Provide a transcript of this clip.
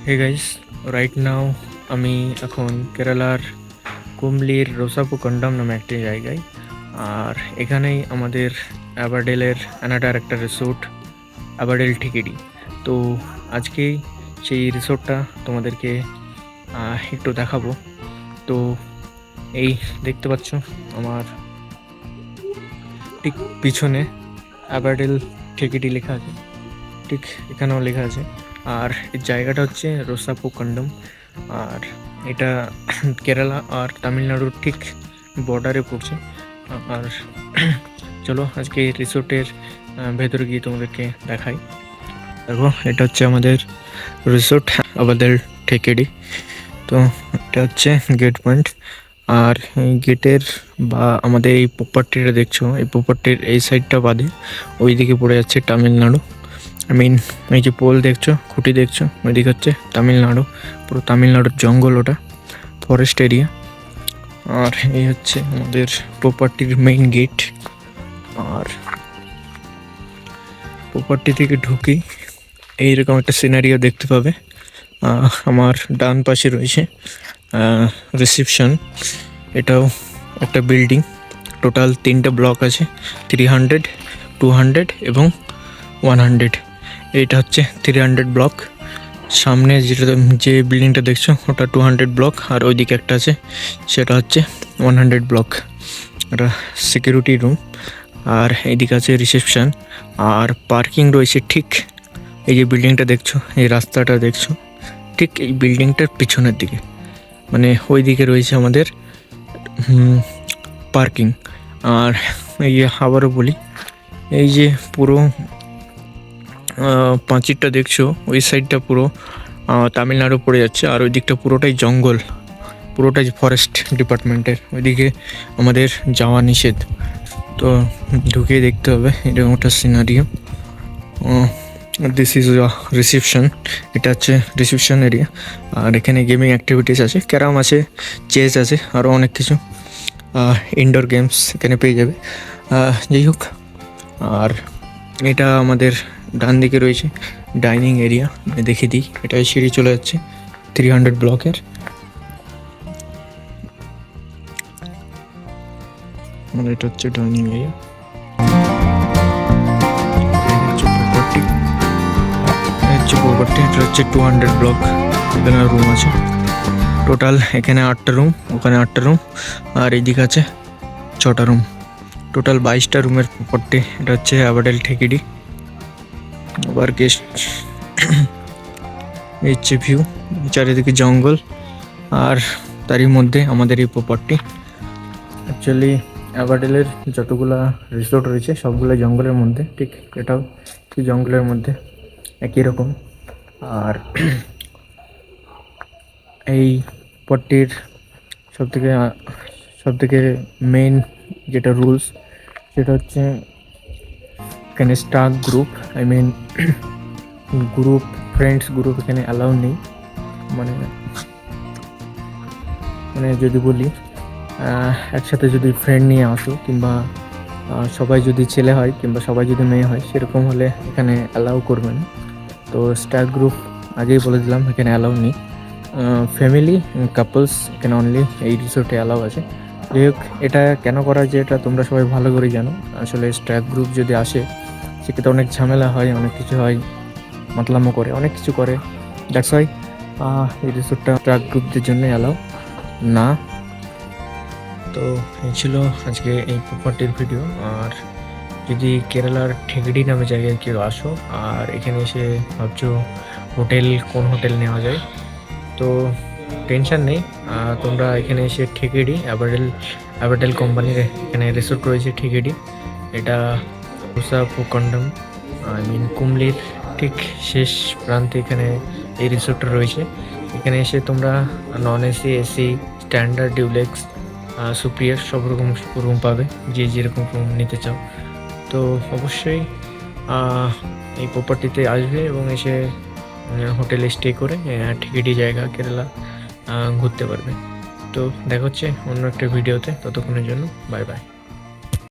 Hey guys, right now আমি এখন কেরালার কুমলির রোসাপুকন্ডম নামে একটি জায়গায়। আর এখানেই আমাদের অ্যাবারডেলের অ্যানাডার একটা রিসোর্ট, অ্যাবারডেল টিকেডি। তো আজকেই সেই রিসোর্টটা তোমাদেরকে একটু দেখাবো। তো এই দেখতে পাচ্ছ আমার ঠিক পিছনে অ্যাবারডেল টিকেডি লেখা আছে, ঠিক এখানেও লেখা আছে। আর এই জায়গাটা হচ্ছে রোসাপুকন্ডম। আর এটা কেরালা আর তামিলনাড়ুর ঠিক বর্ডারে পড়ছে। আর চলো আজকে রিসোর্টের ভেতরে গিয়ে তোমাদেরকে দেখাই। দেখো, এটা হচ্ছে আমাদের রিসোর্ট আমাদের ঠেকেডি। তো এটা হচ্ছে গেট পয়েন্ট। আর এই গেটের বা আমাদের এই প্রপার্টিটা দেখছো, এই প্রপার্টির এই সাইডটা বাদে ওইদিকে পড়ে যাচ্ছে তামিলনাড়ু। এই যে পোল দেখছো, খুঁটি দেখছো, ওইদিকে হচ্ছে তামিলনাড়ু। পুরো তামিলনাড়ুর জঙ্গল, ওটা ফরেস্ট এরিয়া। আর এই হচ্ছে আমাদের প্রপার্টির মেইন গেট। আর প্রপার্টি থেকে ঢুকি এইরকম একটা সিনারিও দেখতে পাবে। আমার ডান পাশে রয়েছে রিসেপশন। এটাও একটা বিল্ডিং, টোটাল 3টে ব্লক আছে, 300, 200 এবং 100। এটা হচ্ছে 300 ব্লক। সামনে যে বিল্ডিংটা দেখছো ওটা 200 ব্লক, আর ওইদিকে একটা আছে সেটা হচ্ছে 100 ব্লক। এটা সিকিউরিটি রুম। আর এইদিকে আছে রিসেপশন। আর পার্কিং রয়েছে ঠিক এই যে বিল্ডিংটা দেখছো, এই রাস্তাটা দেখছো, ঠিক এই বিল্ডিংটার পিছনের দিকে, মানে ওই দিকে রয়েছে আমাদের পার্কিং। আর এই আবারও বলি, এই যে পুরো পাঁচিরটা দেখছো, ওই সাইডটা পুরো তামিলনাড়ু পড়ে যাচ্ছে। আর ওই দিকটা পুরোটাই জঙ্গল, পুরোটাই ফরেস্ট ডিপার্টমেন্টের। ওইদিকে আমাদের যাওয়া নিষেধ। তো ঢুকে দেখতে হবে এরকম একটা সিনারিও। This is reception. এটা হচ্ছে রিসেপশন এরিয়া। আর এখানে গেমিং অ্যাক্টিভিটিস আছে, ক্যারাম আছে, চেস আছে, আরও অনেক কিছু ইনডোর গেমস এখানে পেয়ে যাবে। যাই হোক, আর এটা আমাদের ডান দিকে রয়েছে ডাইনিং এরিয়া। দেখিয়ে দিই, এটা সিঁড়ি চলে যাচ্ছে 300 ব্লকের। আমাদের এটা হচ্ছে ডাইনিং এরিয়া। প্রপার্টি এটা হচ্ছে 200 ব্লক। এখানে রুম আছে টোটাল, এখানে 8টা রুম, ওখানে 8টা রুম, আর এইদিকে আছে 6টা রুম। টোটাল 22টা রুমের প্রপার্টি। এটা হচ্ছে অ্যাবারডেল ঠেকিডি। আবার গেস্ট এই হচ্ছে ভিউ, চারিদিকে জঙ্গল, আর তারই মধ্যে আমাদের এই প্রপার্টি। অ্যাকচুয়ালি অ্যাবারডেলের যতগুলা রিসোর্ট রয়েছে সবগুলো জঙ্গলের মধ্যে, ঠিক এটাও সেই জঙ্গলের মধ্যে একই রকম। আর এই পট্টির সবথেকে মেইন যেটা রুলস, সেটা হচ্ছে এখানে স্টাক গ্রুপ, গ্রুপ ফ্রেন্ডস গ্রুপ এখানে অ্যালাউ নেই। মানে যদি বলি একসাথে যদি ফ্রেন্ড নিয়ে আসো, কিংবা সবাই যদি ছেলে হয় কিংবা সবাই যদি মেয়ে হয়, সেরকম হলে এখানে অ্যালাউ করবে না। তো স্টার গ্রুপ আগেই বলে দিলাম এখানে অ্যালাউ নেই। ফ্যামিলি কাপলস এখানে অনলি এই রিসোর্টে অ্যালাউ আছে। যাই হোক, এটা কেন করা যে এটা তোমরা সবাই ভালো করে জানো। আসলে স্টার গ্রুপ যদি আসে সেক্ষেত্রে অনেক ঝামেলা হয়, অনেক কিছু হয়, মাতলামো করে, অনেক কিছু করে। দ্যাটস ওয়াই এই রিসোর্টটা স্টার গ্রুপদের জন্য অ্যালাউ না। তো এই ছিল আজকে এই প্রপার্টির ভিডিও। আর যদি কেরালার ঠেকিডি নামে জায়গায় কেউ আসো আর এখানে এসে ভাবছো কোন হোটেল নেওয়া যায়, তো টেনশন নেই। তোমরা এখানে এসে ঠেকিডি অ্যাবারডেল কোম্পানির এখানে রিসোর্ট রয়েছে ঠেকিডি। এটা রোসাপুকন্ডম কুমলির ঠিক শেষ প্রান্তে এখানে এই রিসোর্টটা রয়েছে। এখানে এসে তোমরা non AC, AC, standard, Dulux, superior সব রকম রুম পাবে, যে যেরকম রুম নিতে চাও। তো অবশ্যই এই প্রপার্টিতে আসবে এবং এসে হোটেলে স্টে করে টিকিটি জায়গা কেরালা ঘুরতে পারবে। তো দেখা হচ্ছে অন্য একটা ভিডিওতে, ততক্ষণের জন্য বাই বাই।